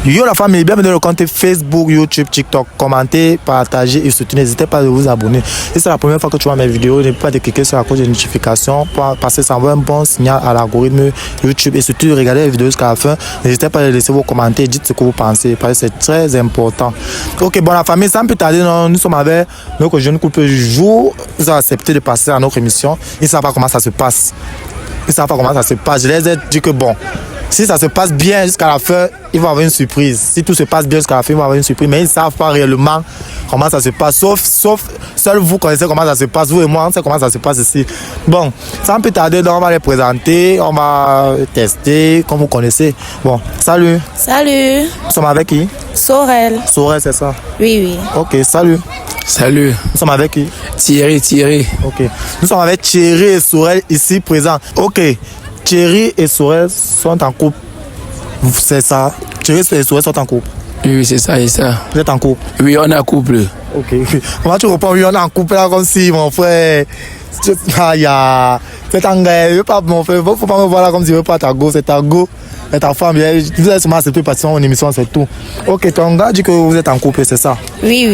Yo la famille, bienvenue dans le compte Facebook, YouTube, TikTok. Commentez, partagez et surtout n'hésitez pas à vous abonner. Si c'est la première fois que tu vois mes vidéos, n'hésitez pas à cliquer sur la cloche de notification parce que ça envoie un bon signal à l'algorithme YouTube et surtout regardez les vidéos jusqu'à la fin. N'hésitez pas à laisser vos commentaires et dites ce que vous pensez parce que c'est très important. Ok, bon la famille, sans plus tarder, nous sommes avec notre jeune couple du jour. Ils ont accepté de passer à notre émission. Ils ne savent pas comment ça se passe. Ils ne savent pas comment ça se passe. Je les ai dit que bon, si ça se passe bien jusqu'à la fin, ils vont avoir une surprise. Si tout se passe bien jusqu'à la fin, ils vont avoir une surprise. Mais ils ne savent pas réellement comment ça se passe. Sauf, seul vous connaissez comment ça se passe. Vous et moi, on sait comment ça se passe ici. Bon, sans plus tarder, donc, on va les présenter. On va tester, comme vous connaissez. Bon, salut. Salut. Nous sommes avec qui? Sorel. Sorel, c'est ça? Oui, oui. Ok, salut. Salut. Nous sommes avec qui? Thierry. Ok. Nous sommes avec Thierry et Sorel ici présents. Ok. Thierry et Sorel sont en couple. C'est ça. Thierry et Sorel sont en couple. Oui, c'est ça. Vous êtes en couple? Oui, on est en couple. Ok. Comment tu réponds? Oui, on est en couple là comme si mon frère. Aïe, c'est un gars. Je pas mon frère. Faut pas me voir là comme si je veux pas ta go. C'est ta go. C'est ta femme. Vous avez seulement accepté passer en émission, c'est tout. Ok, ton gars dit que vous êtes en couple, c'est ça? Oui,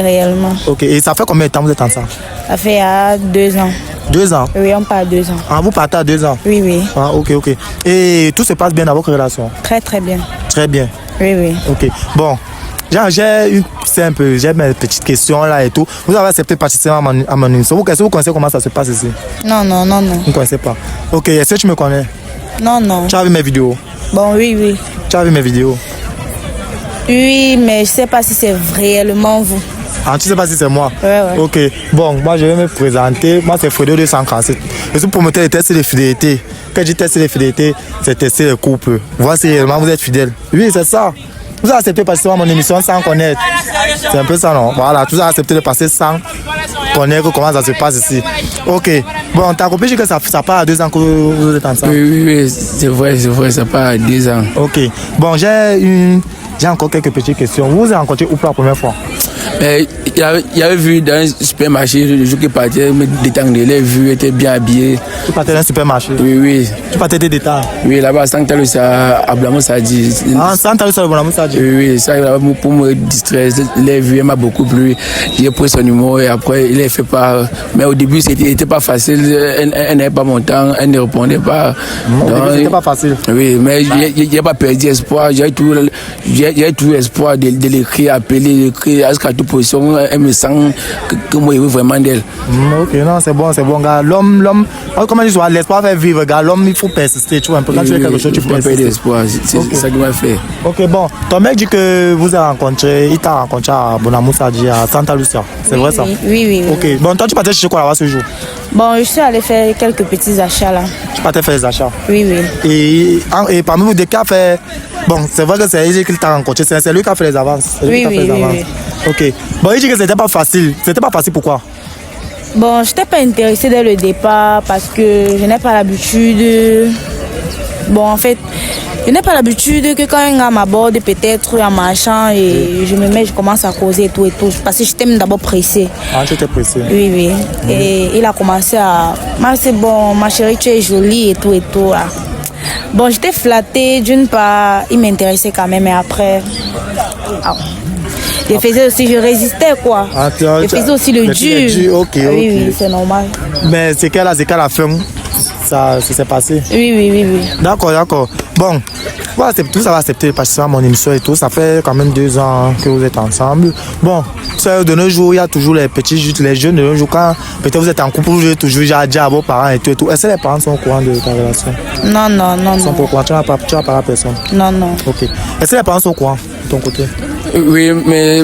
réellement. Ok. Et ça fait combien de temps vous êtes ensemble? Ça fait 2 ans. 2 ans? Oui, on part à 2 ans. Ah, vous partez à 2 ans? Oui, oui. Ah, ok. Et tout se passe bien dans votre relation? Très, très bien. Très bien. Oui. Ok. Bon, j'ai mes petites questions là et tout. Vous avez accepté de participer à mon émission. Vous connaissez comment ça se passe ici? Non. Vous ne connaissez pas? Ok, est-ce que tu me connais? Non. Tu as vu mes vidéos? Bon, oui. Tu as vu mes vidéos? Oui, mais je sais pas si c'est réellement vous. Ah, tu sais pas si c'est moi? Ouais. Ok, bon, moi je vais me présenter. Moi c'est Fredo 247. Je suis promoteur de tests de fidélité. Quand je dis test de fidélité, c'est tester le couple. Voir si réellement vous êtes fidèle. Oui, c'est ça. Vous avez accepté de participer à mon émission sans connaître. C'est un peu ça, non? Voilà, vous avez accepté de passer sans connaître comment ça se passe ici. Ok, bon, ta copine dit que ça part à 2 ans que vous êtes ensemble. Oui, c'est vrai, ça part à 2 ans. Ok, bon, j'ai encore quelques petites questions. Vous vous êtes rencontrés où pour la première fois? Il avait vu dans un supermarché, le jour qu'il partait, me détendre, il avait vu, il était bien habillé. Tu partais dans un supermarché? Oui. Tu partais des détails? Oui, là-bas, sans que tu à Blamou Sadi. Ah, sans que tu à Blamou Sadi? Oui, ça, pour me distraire, il a vu, il m'a beaucoup plu. J'ai pris son numéro et après, il a fait part. Mais au début, c'était pas facile. Elle n'avait pas mon temps, elle ne répondait pas. C'était pas facile? Oui, mais je n'ai pas perdu espoir. J'ai tout espoir de l'écrire, appeler, à toute position. Elle me sent que moi, je veux vraiment d'elle. Ok, non, c'est bon, gars. L'homme, comment dire, l'espoir fait vivre, gars. L'homme, il faut persister, tu vois. Un peu quand tu fais quelque chose, tu peux persister. L'espoir, c'est ça qui m'a fait. Ok, bon. Ton mec dit que vous avez rencontré, il t'a rencontré à Bonamou Sadi, à Santa Lucia. C'est vrai ça? Oui. Ok, bon, toi, tu partais chercher quoi là-bas ce jour? Bon, je suis allée faire quelques petits achats là. Tu partais faire les achats? Oui. Et parmi vous, des cas fait. Bon, c'est vrai que c'est lui qui t'a rencontré, c'est lui qui a fait les avances. Oui. Ok. Bon, il dit que c'était pas facile. C'était pas facile, pourquoi? Bon, je n'étais pas intéressée dès le départ parce que je n'ai pas l'habitude. Bon, en fait, je n'ai pas l'habitude que quand un gars m'aborde peut-être en marchant et je commence à causer et tout. Parce que j'étais d'abord pressée. Ah, tu étais pressée? Oui. Et il a commencé à... c'est bon, ma chérie, tu es jolie et tout. Là. Bon, j'étais flattée d'une part, il m'intéressait quand même, mais après... je résistais quoi. Je faisais aussi le dur. Ok. Oui, c'est normal. Mais c'est qu'à la fin, ça s'est passé. Oui. D'accord. Bon, voilà, tout ça va accepter de participer à mon émission et tout. Ça fait quand même 2 ans que vous êtes ensemble. Bon, de nos jours, il y a toujours les jeunes de nos jours. Quand peut-être vous êtes en couple, vous avez toujours déjà à vos parents et tout. Est-ce que les parents sont au courant de ta relation? Non. Ils sont pas au courant, tu n'as pas parlé à personne? Non. Ok. Est-ce que les parents sont au courant de ton côté? Oui, mais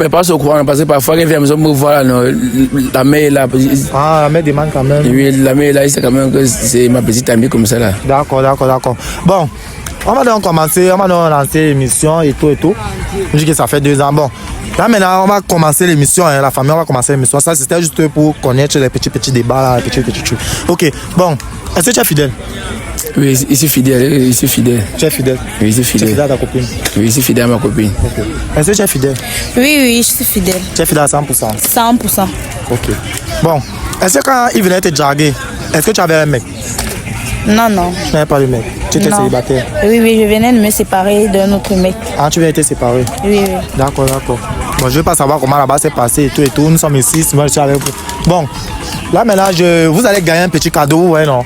pas au courant, parce que parfois, quand ils viennent me voir, la mère est là. Ah, la mère demande quand même. Oui, la mère est là, c'est quand même que c'est ma petite amie comme ça là. D'accord. Bon, on va donc commencer, on va donc lancer l'émission et tout. Je dis que ça fait 2 ans. Bon, là maintenant, on va commencer l'émission, hein, la famille, on va commencer l'émission. Ça, c'était juste pour connaître les petits débats là, les petits trucs. Ok, bon, est-ce que tu es fidèle? Oui, il est fidèle. Tu es fidèle? Oui, il est fidèle. Tu es fidèle à ta copine? Oui, il est fidèle à ma copine. Ok. Est-ce que tu es fidèle? Oui, je suis fidèle. Tu es fidèle à 100%? 100%. Ok. Bon, est-ce que quand il venait te draguer, est-ce que tu avais un mec? Non. Tu n'avais pas de mec? Tu étais célibataire? Oui, oui, je venais de me séparer d'un autre mec. Ah, tu viens d'être séparé? Oui, oui. D'accord, d'accord. Bon, je ne veux pas savoir comment là-bas s'est passé et tout. Nous sommes ici, moi je suis avec vous. Bon, là maintenant, vous allez gagner un petit cadeau, ouais, non?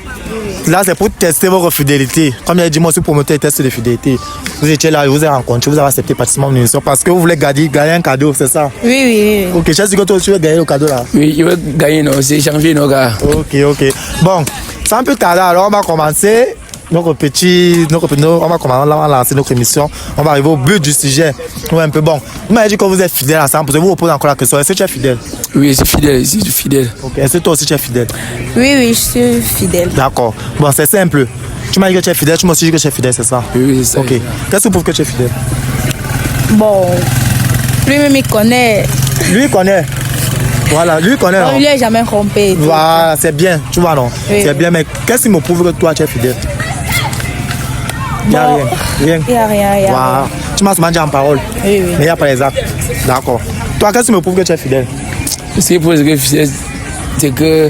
Là, c'est pour tester votre fidélité. Comme il a dit, moi, je suis promoteur de test de fidélité. Vous étiez là, vous avez rencontré, vous avez accepté pratiquement mon émission parce que vous voulez gagner un cadeau, c'est ça? Oui, oui, oui. Ok, je sais que toi aussi, tu veux gagner le cadeau là. Oui, je veux gagner, non, c'est janvier, non, gars. Ok, ok. Bon, sans plus tarder, alors on va commencer on va lancer notre émission. On va arriver au but du sujet. Ouais, un peu bon. Vous m'avez dit que vous êtes fidèle ensemble. Je vous repose encore la question. Est-ce que tu es fidèle? Oui, c'est fidèle, je suis fidèle. Ok. Est-ce que toi aussi tu es fidèle? Oui, oui, je suis fidèle. D'accord. Bon, c'est simple. Tu m'as dit que tu es fidèle, tu m'as aussi dit que tu es fidèle, c'est ça? Oui, c'est ça. Ok. Qu'est-ce qui prouve que tu es fidèle? Bon, lui-même il connaît. Lui, il connaît. Voilà, lui, il connaît. On lui a jamais trompé. Voilà, c'est bien. Tu vois, non? Oui. C'est bien, mais qu'est-ce qui me prouve que toi, tu es fidèle? Il n'y a Bon, rien. Rien. Il n'y a rien, il y a Voilà. rien. Tu m'as souvent dit en parole. Oui, oui. Mais il n'y a pas les actes. D'accord. Toi, qu'est-ce qui me prouve que tu es fidèle? Ce qui prouve que je suis fidèle, c'est que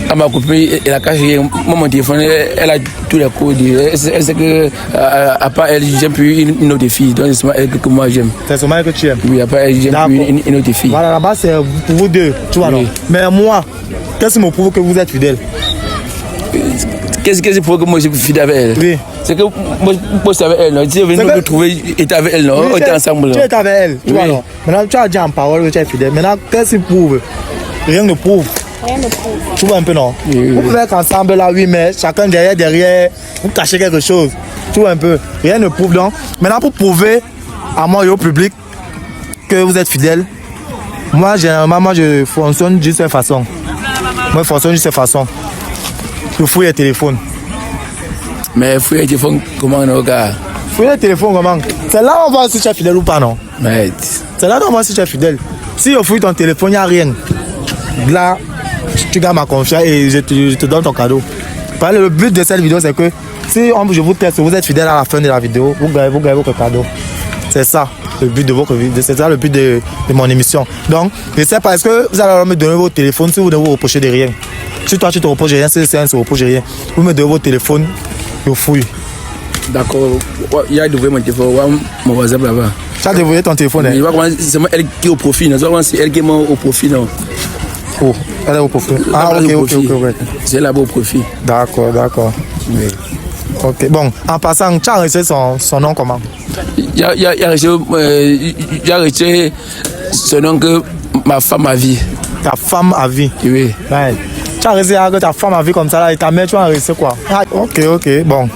à ma copine, elle a caché mon téléphone, elle a tous les codes. Elle sait que, à part elle, j'aime plus une autre fille. Donc, c'est seulement elle que moi j'aime. C'est seulement elle que tu aimes. Oui, à part elle, j'aime plus une autre fille. Voilà, là-bas, c'est pour vous deux. Tu vois, Oui. non? Mais moi, qu'est-ce qui me prouve que vous êtes fidèle? Qu'est-ce qui prouve que moi je suis fidèle avec elle? Oui. C'est que moi je suis avec elle. Non? Si je venais me trouver, j'étais avec elle. Non? Oui, On était ensemble. Tu Non? es avec elle. Tu Oui. vois, non? Maintenant, tu as dit en parole que tu es fidèle. Maintenant, qu'est-ce qui prouve? Rien ne prouve. Rien ne prouve. Tu vois un peu, non? Oui. Vous pouvez être ensemble là, oui, mais chacun derrière, vous cachez quelque chose. Tu vois un peu? Rien ne prouve, donc. Maintenant, pour prouver à moi et au public que vous êtes fidèle, moi, généralement, je fonctionne d'une seule façon. Moi, je fonctionne d'une seule façon. Je fouille les téléphones. Mais il faut un téléphone comment, non, gars? Fouille les téléphones, comment? C'est là où on voit si tu es fidèle ou pas, non? Mais C'est là où on voit si tu es fidèle. Si je fouille ton téléphone, il n'y a rien. Là, tu gardes ma confiance et je te donne ton cadeau. Le but de cette vidéo, c'est que si je vous teste, vous êtes fidèle à la fin de la vidéo, vous gagnez votre cadeau. C'est ça le but de votre vidéo, c'est ça le but de mon émission. Donc, je ne sais pas, est-ce que vous allez me donner votre téléphone si vous ne vous reprochez de rien? Si toi tu te reproches de rien, si c'est un ne se reproche de rien, vous me donnez votre téléphone, je fouille. d'accord, il a dévoilé mon téléphone, mon WhatsApp là-bas. Tu as dévoilé ton téléphone, Je vois comment c'est elle qui est au profit, non? C'est elle qui est au profit, non? Oh, elle est au profit. Ah, Elle est au ok. profit. C'est là-bas au profit. D'accord. Oui. Ok, bon, en passant, tu as reçu son nom comment? Il y a reçu ce nom que ma femme a vu. Ta femme à vie. Oui. Ouais. Tu as reçu que ta femme à vie comme ça là, et ta mère, tu as reçu quoi? Ah, ok, bon.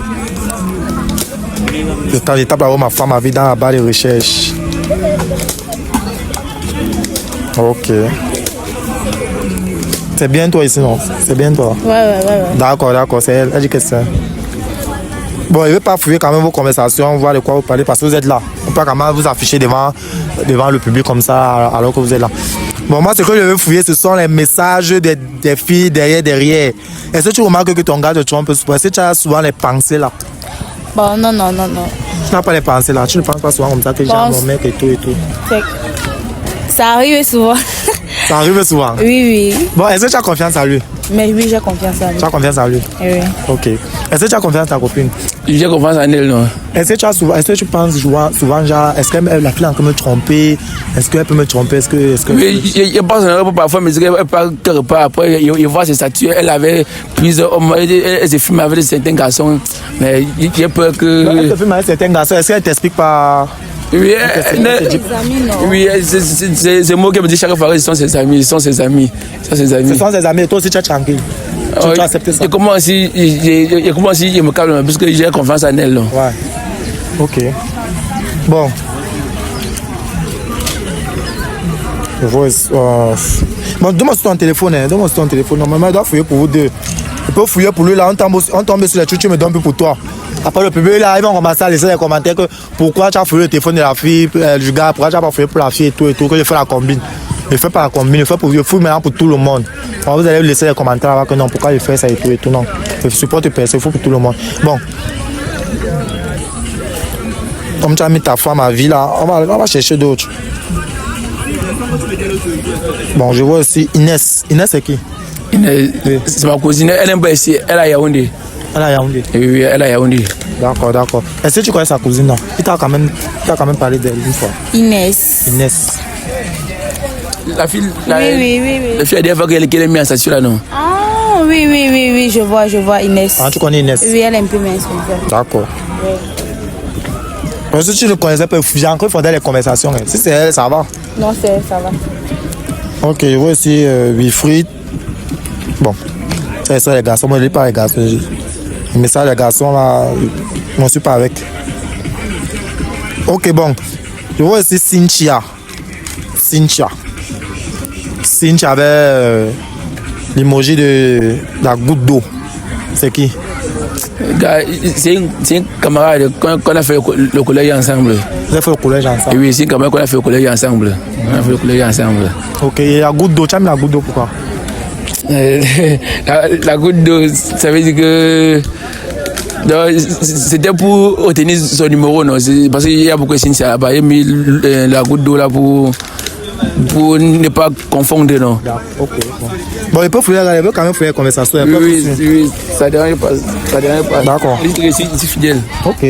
Je tape là-haut ma femme à vie dans la barre de recherche. Ok. C'est bien toi ici, non? C'est bien toi? Ouais. D'accord, c'est elle. Elle dit que c'est. Bon, je ne vais pas fouiller quand même vos conversations, voir de quoi vous parlez, parce que vous êtes là. On peut quand même vous afficher devant le public comme ça, alors que vous êtes là. Bon, moi, ce que je veux fouiller, ce sont les messages des filles derrière. Est-ce que tu remarques que ton gars te trompe souvent? Est-ce que tu as souvent les pensées là? Bon, non. Tu n'as pas les pensées là? Tu ne penses pas souvent comme ça que j'ai mon mec et tout? Ça arrive souvent. Ça arrive souvent? Oui. Bon, est-ce que tu as confiance en lui? Mais oui, j'ai confiance en lui. Tu as confiance en lui? Oui. Ok. Est-ce que tu as confiance en ta copine? J'ai confiance en elle, non? Est-ce que tu penses souvent, genre, est-ce que la fille peut me tromper? Est-ce qu'elle peut me tromper? Est-ce que... Oui, je pense que parfois, mais qu'elle part quelque part. Après, il voit ses statuts. Elle avait plusieurs hommes. Elle se filme avec certains garçons. Mais j'ai peur que. Elle te filme avec certains garçons. Est-ce qu'elle t'explique pas? Oui, Oui, c'est moi qui me dis chaque fois qu'ils sont ses amis. Ce sont ses amis. Toi aussi, tu es tranquille. Tu as accepté ça? Et comment si je me calme, parce que j'ai confiance en elle. Ouais. Ok. Bon. Je vois. Bon, donne-moi sur ton téléphone. Normalement, il doit fouiller pour vous deux. Il peut fouiller pour lui là. On tombe sur les trucs, tu me donnes plus pour toi. Après le public là, ils vont commencer à laisser les commentaires que pourquoi tu as fouillé le téléphone de la fille, du gars, pourquoi tu n'as pas fouillé pour la fille et tout, que je fais la combine. Je fais pas la combine, je fouille maintenant pour tout le monde. Alors vous allez laisser les commentaires là que non, pourquoi je fais ça et tout, non. Je supporte personne, il faut pour tout le monde. Bon. Comme tu as mis ta femme à vie là, on va chercher d'autres. Bon, je vois aussi Inès. Inès c'est qui? Inès, c'est ma cousine, elle aime pas ici, elle est à Yaoundé. Elle est à Yaoundé. Oui, elle est à Yaoundé. D'accord, d'accord. Est-ce que tu connais sa cousine là? Il t'a quand même parlé d'elle une fois. Inès. Inès. La fille, Oui. la fille a dit qu'elle est mise en statut là, non? Ah, oui, je vois Inès. Ah, tu connais Inès? Oui, elle est un peu mince comme ça. D'accord. Parce que tu ne connaissais pas, j'ai encore fait des conversations. Si c'est elle, ça va. Non, ça va. Ok, je vois aussi Wilfried. Bon, c'est ça les garçons, moi je ne lis pas les garçons. Les messages des garçons là, je ne suis pas avec. Ok, bon. Je vois aussi Cynthia. Cynthia avait l'emoji de la goutte d'eau. C'est qui? C'est un camarade qu'on a fait le collège ensemble. Vous avez fait le collège ensemble? Oui, c'est un camarade qu'on a fait le collège ensemble. Ok, et la goutte d'eau, tu as mis la goutte d'eau pourquoi? La goutte d'eau, ça veut dire que c'était pour obtenir son numéro, non? Parce qu'il y a beaucoup de signes là-bas. Il a mis la goutte d'eau là pour ne pas confondre, non? Ok, bon, il peut quand même faire une conversation. Oui, ça dérange pas. D'accord. Il est fidèle. Ok.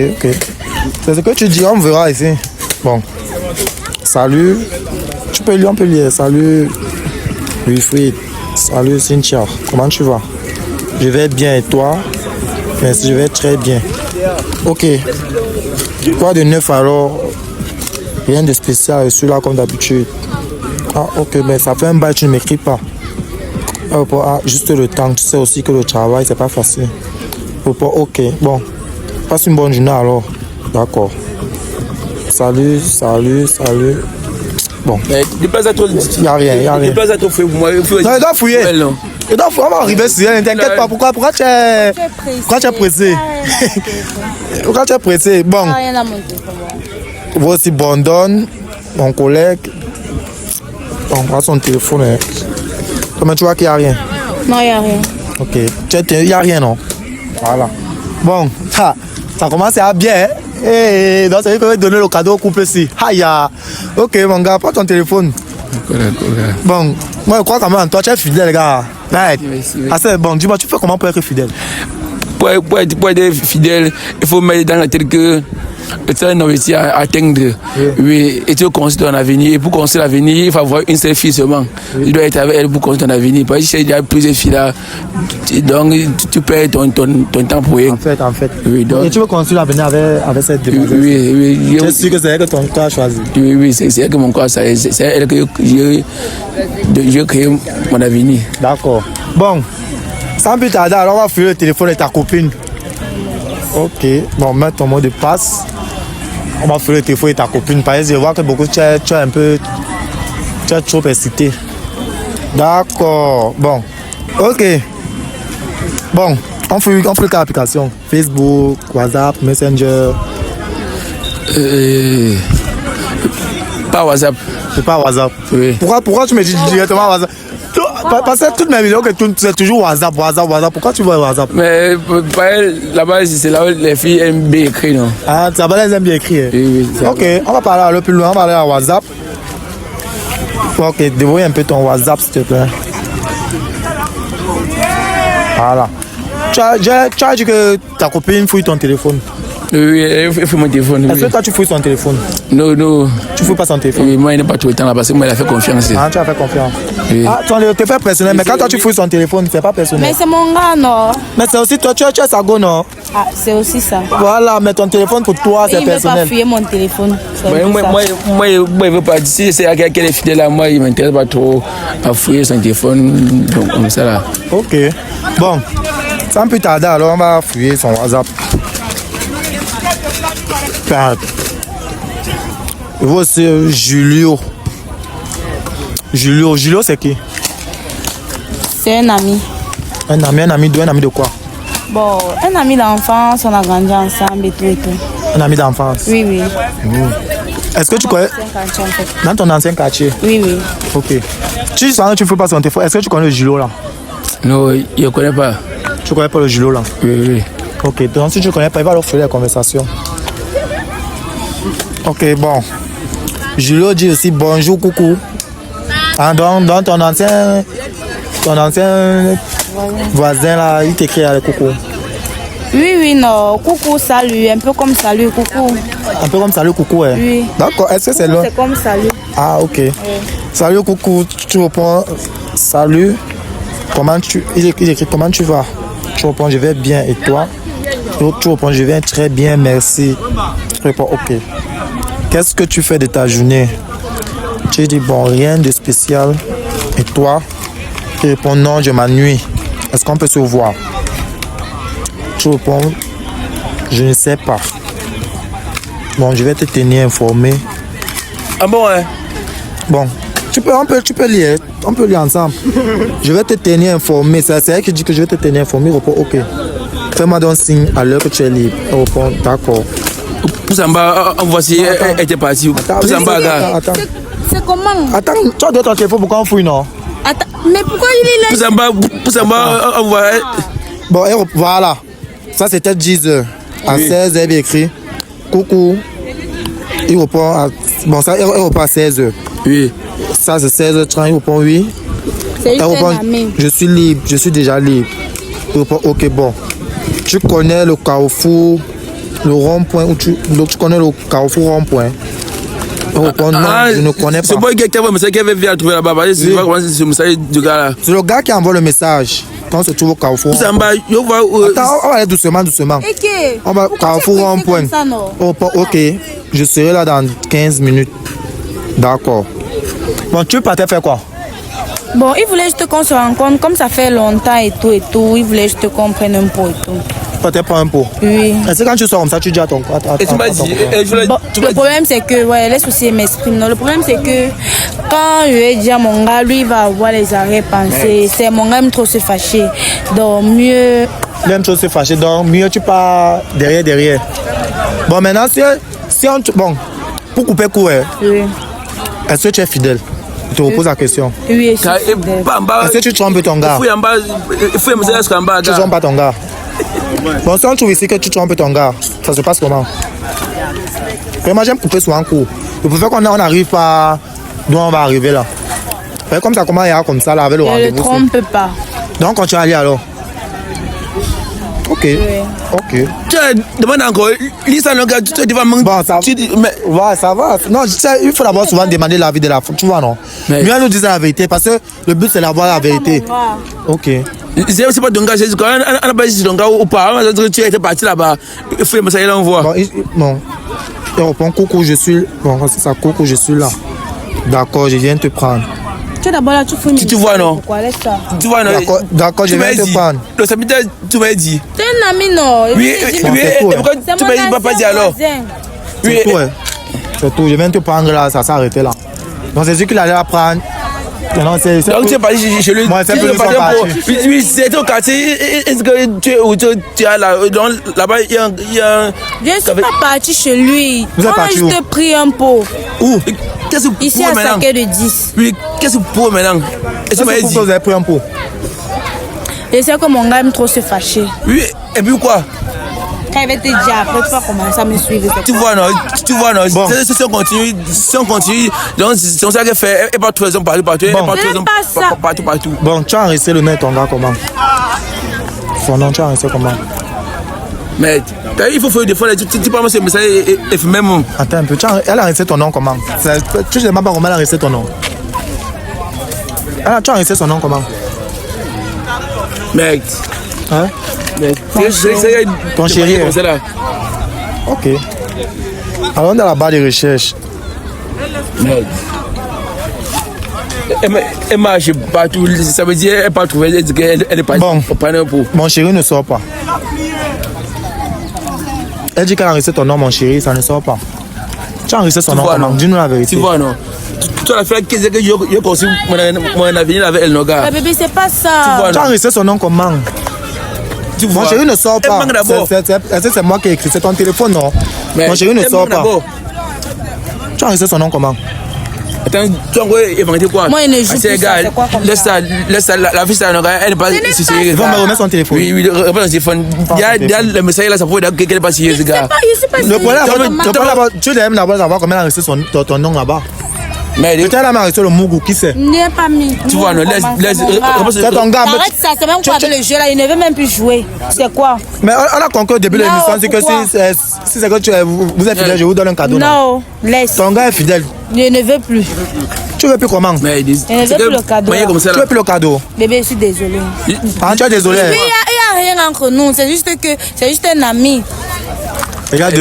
C'est ce que tu dis, on verra ici. Bon. Salut. On peut lire. Salut Wilfried. Salut Cynthia. Comment tu vas? Je vais bien et toi? Merci, je vais très bien. Ok. Quoi de neuf alors? Rien de spécial, je suis là comme d'habitude. Ah ok, mais ça fait un bail, tu ne m'écris pas. Juste le temps, tu sais aussi que le travail, c'est pas facile. Ok, bon. Passe une bonne journée alors. D'accord. Salut. Bon. Il n'y a rien. Déplace à toi, moi. Non, il doit fouiller. Il doit fouiller, on va arriver sur elle, ne t'inquiète pas. Pourquoi tu es pressé? Pourquoi tu es pressé? Bon. Voici Bondon, mon collègue. On prend son téléphone. Comment tu vois qu'il n'y a rien? Non, il n'y a rien. Ok. Il n'y a rien, non? Voilà. Bon, ça commence à bien. Donc, ça veut dire qu'on va donner le cadeau au couple ici. Aïe. Ok, mon gars, prends ton téléphone. Bon, moi, je crois quand même en toi, tu es fidèle, gars. C'est bon, dis-moi, tu fais comment pour être fidèle? Pour être fidèle, il faut mettre dans la tête que tu as un objectif à atteindre. Oui, et tu veux construire ton avenir. Et pour construire l'avenir, il faut avoir une seule fille seulement. Tu dois être avec elle pour construire ton avenir. Parce que il y a plusieurs filles là. Donc, tu perds ton temps pour elle. En fait. Oui, donc, et tu veux construire l'avenir avec cette demoiselle? Oui. Je suis sûr que c'est elle que ton corps a choisi. Oui, c'est elle que mon corps, c'est elle que je crée mon avenir. D'accord. Bon, sans plus tarder, alors on va fouiller le téléphone de ta copine. Ok, bon, mets ton mot de passe. On va fouiller le téléphone de ta copine. Parce que je vois que beaucoup, tu es trop excité. D'accord, bon. Ok. Bon, on fouille quelle application? Facebook, WhatsApp, Messenger. Pas WhatsApp. C'est pas WhatsApp. Oui. Pourquoi tu me dis directement WhatsApp? Parce que toutes mes vidéos que c'est toujours WhatsApp. Pourquoi tu vois WhatsApp? Mais là-bas, c'est là où les filles aiment bien écrire, non? Ah, ça va, elles aiment bien écrire. Oui. Ok, on va parler un peu plus loin, on va aller à WhatsApp. Ok, débrouille un peu ton WhatsApp, s'il te plaît. Voilà. Tu as dit que ta copine fouille ton téléphone. Oui, elle fait mon téléphone. Est-ce que toi tu fouilles son téléphone? Non. Tu fouilles pas son téléphone? Oui, moi, il n'est pas tout le temps là parce que moi, il a fait confiance. Ah, tu as fait confiance. Oui. Ah, ton téléphone est personnel, mais quand toi tu fouilles son téléphone, c'est pas personnel. Mais c'est mon gars, non? Mais c'est aussi toi, tu as sa go, non? Ah, c'est aussi ça. Voilà, mais ton téléphone pour toi, c'est Il ne veut pas personnel. fouiller mon téléphone. Moi, il veut pas. Si c'est quelqu'un qui est fidèle à moi, il ne m'intéresse pas trop à fouiller son téléphone. Donc, comme ça là. Ok. Bon, sans plus tarder, alors on va fouiller son WhatsApp. Je vois aussi Julio. Julio, c'est qui? C'est un ami. Un ami de quoi? Bon, un ami d'enfance, on a grandi ensemble et tout. Un ami d'enfance? Oui. Est-ce que tu connais? Dans ton ancien quartier? Oui. Ok. Tu sens que tu ne fais pas son téléphone. Est-ce que tu connais le Julio là? Non, je ne connais pas. Tu ne connais pas le Julio là? Oui. Ok, donc si tu ne connais pas, il va leur faire la conversation. Ok, bon. Julio dit aussi bonjour, coucou. Ah, donc ton ancien voisin là, il t'écrit avec coucou. Oui, non. Coucou, salut. Un peu comme salut, coucou. Un peu comme salut, coucou, hein. Oui. D'accord, est-ce que c'est long? C'est comme salut. Ah, ok. Oui. Salut, coucou, tu réponds, salut, comment tu... Il écrit comment tu vas? Tu réponds, je vais bien, et toi? Tu réponds, je vais très bien, merci. Tu réponds, ok. Qu'est-ce que tu fais de ta journée? Tu dis, bon, rien de spécial. Et toi? Tu réponds, non, je m'ennuie. Est-ce qu'on peut se voir? Tu réponds, je ne sais pas. Bon, je vais te tenir informé. Ah bon, hein? Bon, tu peux lire. On peut lire ensemble. Je vais te tenir informé. C'est elle qui dit que je vais te tenir informé. Réponds, ok. Fais-moi donc signe à l'heure que tu es libre. Réponds, d'accord. Poussamba, voici, elle était partie. Poussamba, gars. Attends. C'est comment? Attends, tu as donné ton téléphone, pourquoi on fouille, non? Attends, mais pourquoi il est là? Poussamba, on voit. Bon, voilà. Ça, c'était 10 heures. À 16 heures, il écrit coucou. Il répond à. Bon, ça, il répond à 16 heures. Oui. Ça, c'est 16h30. Il répond oui. C'est Elle répond, je suis libre, je suis déjà libre. Il répond ok, bon. Tu connais le carrefour, le rond-point, tu connais le carrefour rond-point? Il répond non, je ne connais pas. C'est pas quelqu'un qui avait vu à trouver là-bas. C'est pas comment c'est le message du gars là. C'est le gars qui envoie le message. Quand on se trouve au carrefour. Poussamba, je vois. Attends, on va aller doucement. On va carrefour rond-point. Ok, je serai là dans 15 minutes. D'accord. Bon, tu partais faire quoi? Bon, il voulait juste qu'on se rencontre, comme ça fait longtemps et tout. Il voulait juste qu'on prenne un pot et tout. Tu partais prendre un pot? Oui. Est-ce que quand tu sors comme ça, tu dis à ton... Et tu m'as dit... Bon, le problème c'est que, ouais, laisse aussi m'exprimer. Le problème c'est que quand je vais dire à mon gars, lui il va avoir les arrière-pensées. C'est mon gars aime trop se fâcher. Donc mieux... Il aime trop se fâcher, donc mieux tu pars derrière. Bon, maintenant, si on... Bon, pour couper court, Oui. est-ce que tu es fidèle? Je te repose la question. Oui, je suis fidèle. Est-ce que tu trompes ton gars? Tu trompes pas ton gars. Bon, si on trouve ici que tu trompes ton gars, ça se passe comment? Moi, j'aime couper souvent court. Je préfère qu'on n'arrive pas d'où on va arriver là. Comme ça, comment il y a comme ça là avec le rendez-vous? Je ne trompe pas. Donc, quand tu vas aller alors? Ok. Oui. Ok. Tu demandes encore, Lisa, tu devais me... Bon, ça va. Ouais, ça va. Non, il faut d'abord souvent demander l'avis de la femme. Tu vois, non? Mais mieux nous dire la vérité parce que le but c'est d'avoir la vérité. Ok. C'est pas ton gars, c'est quand on n'a pas dit ton gars ou pas. Tu étais parti là-bas. Il faut me savoir l'envoi. Bon. Il répond coucou, je suis. Bon, c'est ça, coucou, je suis là. D'accord, je viens te prendre. Tu es d'abord là, tu vois, non? Pourquoi? Laisse ça. Tu vois, non? D'accord, je viens te prendre. Le samedi, tu m'as dit. T'es un ami, non? Oui, et pourquoi tu m'as dit pas dit alors? Oui, c'est tout. Je viens te prendre là, ça s'est arrêté là. Donc c'est sûr qu'il allait la prendre. Non, c'est. Donc tu es parti chez lui. Moi, c'est plus oui, c'est au quartier. Est-ce que tu es là? Là-bas, il y a. Je ne suis pas parti chez lui. Vous êtes parti où? On a juste pris un pot. Où? Ici à Saké de 10. Oui, qu'est-ce que pour maintenant? Est-ce que vous avez pris un pot? Je sais que mon gars aime trop se fâcher. Oui, et puis quoi? Quand il va te dire après, tu vas commencer à me suivre. Tu vois, non? Bon. Si on continue, donc c'est ça qu'elle fait. Elle pas trop raison partout. Elle pas trop raison partout. Bon, tu as enregistré le nom de ton gars comment? Son nom, tu as enregistré comment? Mais il faut faire des fois, tu parles de ce message et même. Attends un peu, elle a enregistré ton nom comment? Tu ne sais même pas comment elle a enregistré ton nom. Tu as enregistré son nom comment? Mec. Hein? Ton chéri. Ok. Alors on est dans la barre de recherche. Mec. Elle marche partout, ça veut dire qu'elle n'est pas trouvée, elle est pas bon. Pour. Mon chéri ne sort pas. Elle dit qu'elle a enregistré ton nom, mon chéri, ça ne sort pas. Tu as enregistré son nom comment? Dis-nous la vérité. Tu vois, non? Tu as fait que j'ai construit mon avenir avec elle, non, gars. Ah, bébé, c'est pas ça. Tu as enregistré son nom comment? Mon chéri ne sort pas. C'est moi qui ai écrit. C'est ton téléphone, non? Mon chéri ne sort pas. Tu as enregistré son nom comment? Attends, tu as inventé quoi? Moi, il ne joue plus. Laisse ça, la fille, elle n'est pas si sérieuse. Il va me remettre son téléphone. Oui, remettre son téléphone. Il y a le message là, ça prouve qu'elle n'est pas sérieuse, gars. Le problème, tu aimes d'abord savoir comment elle a enregistré ton nom là-bas. Mais peut-être elle a arrêté le Mougou, qui sait? Il n'est pas mis. tu vois, non, laisse. C'est ton gars. Arrête ça, c'est même quoi avec le jeu là, il ne veut même plus jouer. C'est quoi? Mais on a conclu au début de Non, l'émission, c'est que pourquoi? si c'est que vous êtes fidèle, je vous donne un cadeau. Non, laisse. Ton gars est fidèle. Je ne veux plus. Tu veux plus comment? Mais Je ne veux plus le cadeau. là. comme ça, Tu veux plus le cadeau? Bébé, je suis désolée. Ah, tu es désolé. Il n'y a rien entre nous, c'est juste un ami. Regarde,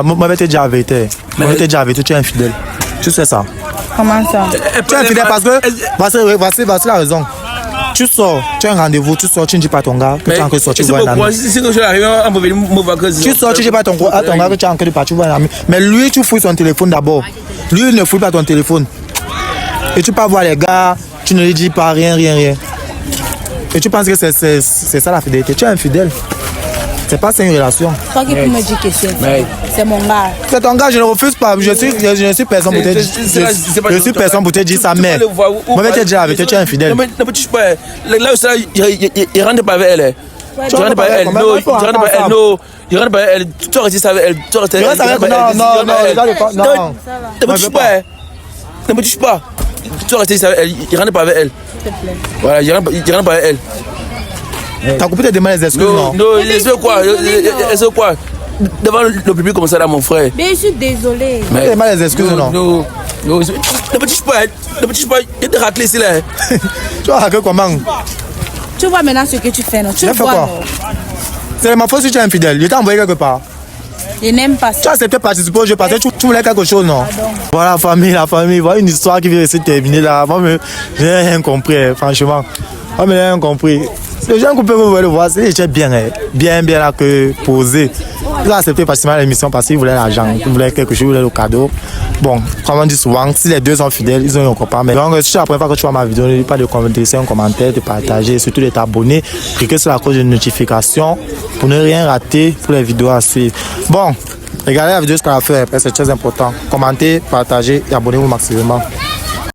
moi, je t'ai déjà arrêté. Moi, je t'ai déjà arrêté, tu es infidèle. Tu sais ça? Comment ça? Tu es infidèle parce que, voici la raison. Tu sors, tu as un rendez-vous, tu sors, tu ne dis pas à ton gars que tu es en train de sortir voir un ami. Si je suis arrivé à Tu sors, tu ne dis pas à ton gars que tu es en train de partir voir un ami. Mais lui, tu fouilles son téléphone d'abord. Lui, il ne fouille pas ton téléphone. Et tu peux voir les gars, tu ne lui dis pas rien. Et tu penses que c'est ça la fidélité. Tu es infidèle. C'est pas une relation. Toi qui peux me dire que c'est mon gars. C'est ton gars, je ne refuse pas. Je suis personne pour te dire. Je suis personne pour te dire ça, mais moi, je vais te dire avec toi, tu es infidèle. Non, mais ne touche pas. Là où ça, il rentre pas avec elle. Tu rentres pas avec elle. Non, il rentre pas avec elle. Non, il rentre pas avec elle. Tu restes avec elle. Tu restes avec elle. Non, ne me touche pas. Ne me touche pas. Tu restes avec elle. Il rentre pas avec elle. S'il te plaît. Voilà, il rentre pas avec elle. T'as coupé tes demandes des excuses, non? Non, c'est quoi? Devant le public comme ça là, mon frère. Mais je suis désolée. T'as demandé des excuses, non? Non, ne me touche pas. Ne me touche pas. Il te raclé ici là. Tu vas racler comment? Tu vois maintenant ce que tu fais, non? Tu J'ai fait vois, quoi? non? C'est ma faute si tu es infidèle. Je t'ai envoyé quelque part. Je n'aime pas Tu ça. as accepté de participer au jeu parce que tu voulais quelque chose, non? Voilà la famille, voilà une histoire qui vient de se terminer là. Moi, je n'ai rien compris, franchement. Moi, je n'ai rien compris. Les gens que vous pouvez le voir, c'est bien là que posé. Ils ont accepté facilement l'émission parce qu'ils voulaient l'argent, ils voulaient quelque chose, ils voulaient le cadeau. Bon, comme on dit souvent, si les deux sont fidèles, ils ont encore pas. Mais donc, si c'est la première fois que tu vois ma vidéo, n'oublie pas de laisser un commentaire, de partager, surtout de t'abonner, cliquer sur la cloche de notification pour ne rien rater pour les vidéos à suivre. Bon, regardez la vidéo jusqu'à la fin, c'est très important. Commentez, partagez et abonnez-vous maximum.